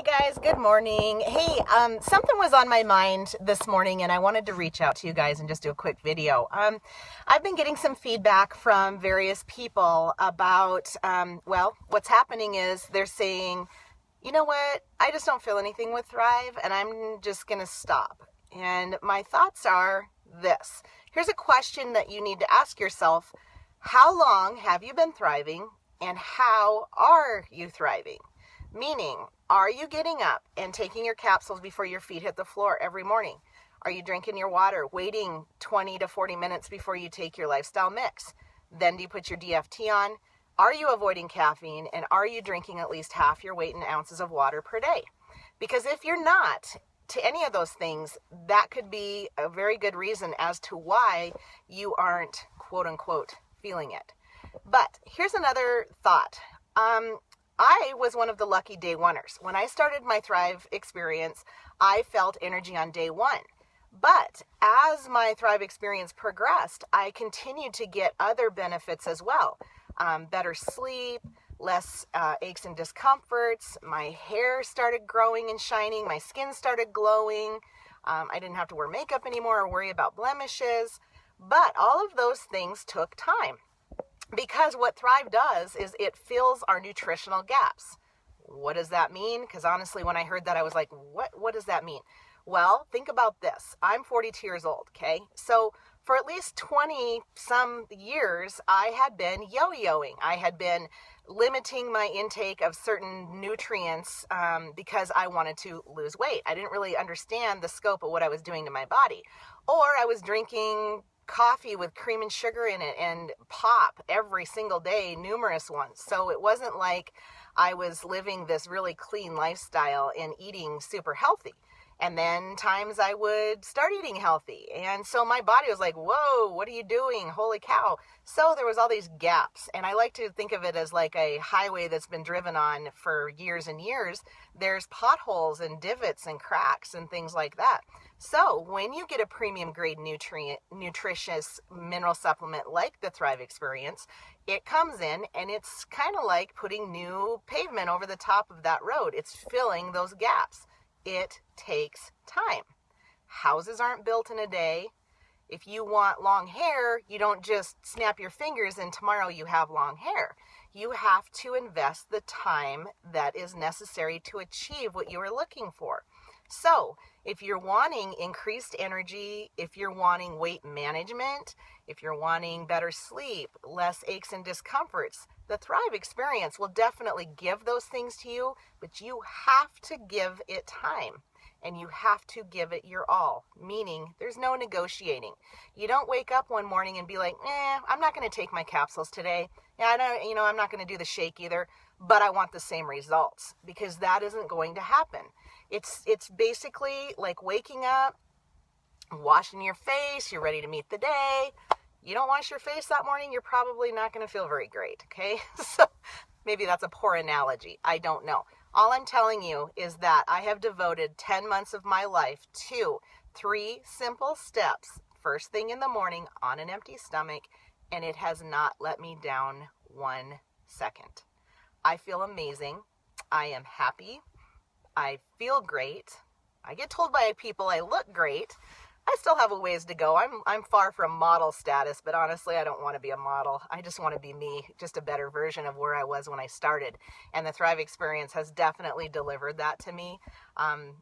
guys, good morning. Hey, something was on my mind this morning and I wanted to reach out to you guys and just do a quick video. I've been getting some feedback from various people about, what's happening is they're saying, you know what, I just don't feel anything with Thrive and I'm just going to stop. And my thoughts are this. Here's a question that you need to ask yourself. How long have you been thriving and how are you thriving? Meaning, are you getting up and taking your capsules before your feet hit the floor every morning? Are you drinking your water, waiting 20 to 40 minutes before you take your lifestyle mix? Then do you put your DFT on? Are you avoiding caffeine? And are you drinking at least half your weight in ounces of water per day? Because if you're not to any of those things, that could be a very good reason as to why you aren't, quote unquote, feeling it. But here's another thought. I was one of the lucky day oneers. When I started my Thrive experience, I felt energy on day one. But as my Thrive experience progressed, I continued to get other benefits as well. Better sleep, less aches and discomforts. My hair started growing and shining. My skin started glowing. I didn't have to wear makeup anymore or worry about blemishes. But all of those things took time. Because what Thrive does is it fills our nutritional gaps. What does that mean? Because honestly, when I heard that, I was like, what does that mean? Well, think about this. I'm 42 years old, okay? So for at least 20 some years, I had been yo-yoing. I had been limiting my intake of certain nutrients because I wanted to lose weight. I didn't really understand the scope of what I was doing to my body. Or I was drinking coffee with cream and sugar in it and pop every single day, numerous ones. So it wasn't like I was living this really clean lifestyle and eating super healthy. And then times I would start eating healthy. And so my body was like, whoa, what are you doing? Holy cow. So there was all these gaps. And I like to think of it as like a highway that's been driven on for years and years. There's potholes and divots and cracks and things like that. So when you get a premium grade nutritious mineral supplement like the Thrive Experience, it comes in and it's kind of like putting new pavement over the top of that road. It's filling those gaps. It takes time. Houses aren't built in a day. If you want long hair, you don't just snap your fingers and tomorrow you have long hair. You have to invest the time that is necessary to achieve what you are looking for. So if you're wanting increased energy, if you're wanting weight management, if you're wanting better sleep, less aches and discomforts, the Thrive Experience will definitely give those things to you, but you have to give it time and you have to give it your all, meaning there's no negotiating. You don't wake up one morning and be like, I'm not going to take my capsules today. I'm not going to do the shake either, but I want the same results, because that isn't going to happen. It's basically like waking up, washing your face, you're ready to meet the day. You don't wash your face that morning, you're probably not going to feel very great, okay? So maybe that's a poor analogy. I don't know. All I'm telling you is that I have devoted 10 months of my life to 3 simple steps, first thing in the morning on an empty stomach, and it has not let me down 1 second. I feel amazing. I am happy. I feel great. I get told by people I look great. I still have a ways to go. I'm far from model status, but honestly, I don't want to be a model. I just want to be me, just a better version of where I was when I started. And the Thrive Experience has definitely delivered that to me. I'm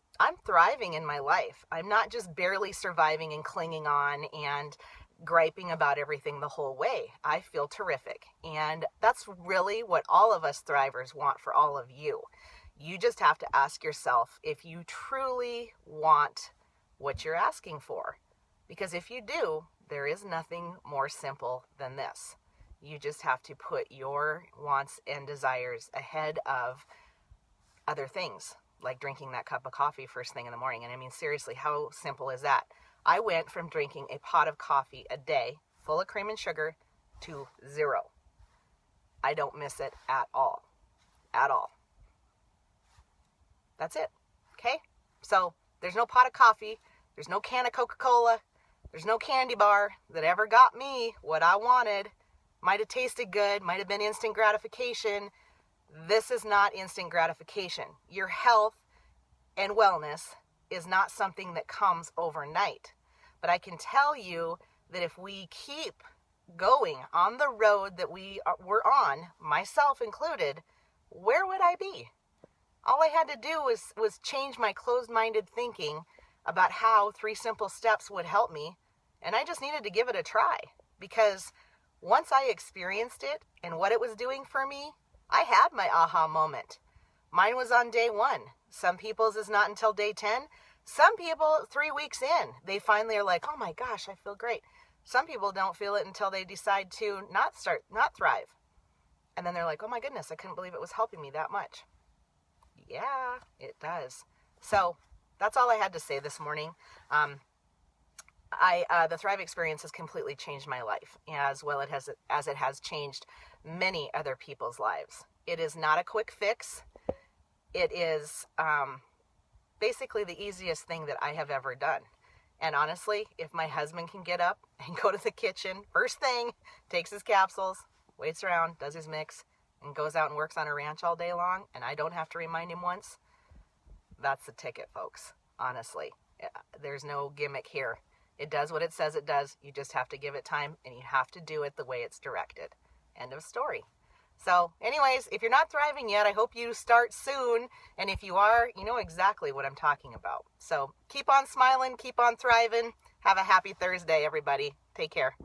thriving in my life. I'm not just barely surviving and clinging on and griping about everything the whole way. I feel terrific. And that's really what all of us Thrivers want for all of you. You just have to ask yourself if you truly want what you're asking for. Because if you do, there is nothing more simple than this. You just have to put your wants and desires ahead of other things, like drinking that cup of coffee first thing in the morning. And I mean, seriously, how simple is that? I went from drinking a pot of coffee a day full of cream and sugar to 0. I don't miss it at all. At all. That's it. Okay? So there's no pot of coffee. There's no can of Coca-Cola. There's no candy bar that ever got me what I wanted. Might have tasted good. Might have been instant gratification. This is not instant gratification. Your health, and wellness is not something that comes overnight. But I can tell you that if we keep going on the road that we're on, myself included, where would I be? All I had to do was change my closed-minded thinking about how 3 simple steps would help me, and I just needed to give it a try, because once I experienced it and what it was doing for me, I had my aha moment. Mine was on day 1. Some people's is not until day 10. Some people, 3 weeks in, they finally are like, oh my gosh, I feel great. Some people don't feel it until they decide to not thrive. And then they're like, oh my goodness, I couldn't believe it was helping me that much. Yeah, it does. So that's all I had to say this morning. The Thrive experience has completely changed my life, as well as it has changed many other people's lives. It is not a quick fix. It is basically the easiest thing that I have ever done. And honestly, if my husband can get up and go to the kitchen first thing, takes his capsules, waits around, does his mix, and goes out and works on a ranch all day long, and I don't have to remind him once, that's the ticket, folks. Honestly, there's no gimmick here. It does what it says it does. You just have to give it time, and you have to do it the way it's directed. End of story. So anyways, if you're not thriving yet, I hope you start soon. And if you are, you know exactly what I'm talking about. So keep on smiling, keep on thriving. Have a happy Thursday, everybody. Take care.